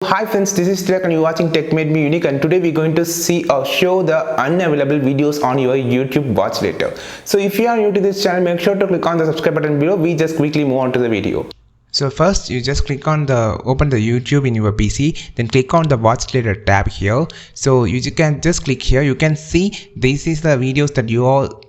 Hi friends, this is Tilak and you're watching Tech Made Me Unique, and today we're going to see or show the unavailable videos on your YouTube watch later. So if you are new to this channel, make sure to click on the subscribe button below. We just quickly move on to the video. So first you just click on open the YouTube in your PC, then click on the watch later tab here. So you can just click here. You can see this is the videos that you all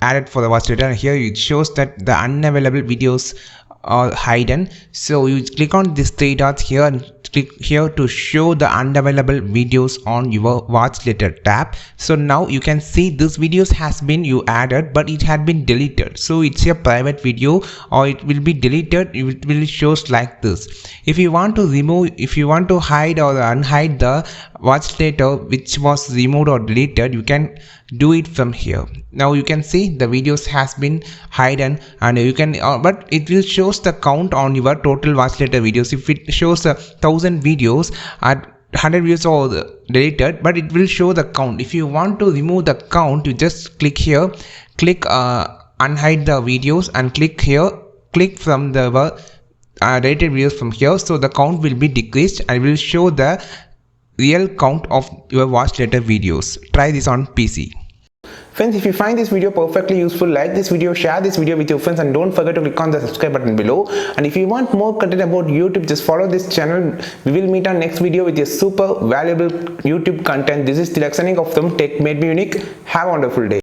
added for the watch later, and here it shows that the unavailable videos are hidden. So you click on these three dots here and click here to show the unavailable videos on your watch later tab. So now you can see this videos has been you added, but it had been deleted. So it's a private video or it will be deleted. It will shows like this. If you want to remove, if you want to hide or unhide the watch later which was removed or deleted, you can do it from here. Now you can see the videos has been hidden, and you can but it will shows the count on your total watch later videos. If it shows 1000 videos at 100 videos are deleted, but it will show the count. If you want to remove the count, you just click here, click unhide the videos, and click here, click from the deleted videos from here. So the count will be decreased and will show the real count of your watch later videos. Try this on PC. Friends, if you find this video perfectly useful, like this video, share this video with your friends, and don't forget to click on the subscribe button below. And if you want more content about YouTube, just follow this channel. We will meet on next video with a super valuable YouTube content. This is Tilak signing off from Tech Made Me Unique. Have a wonderful day.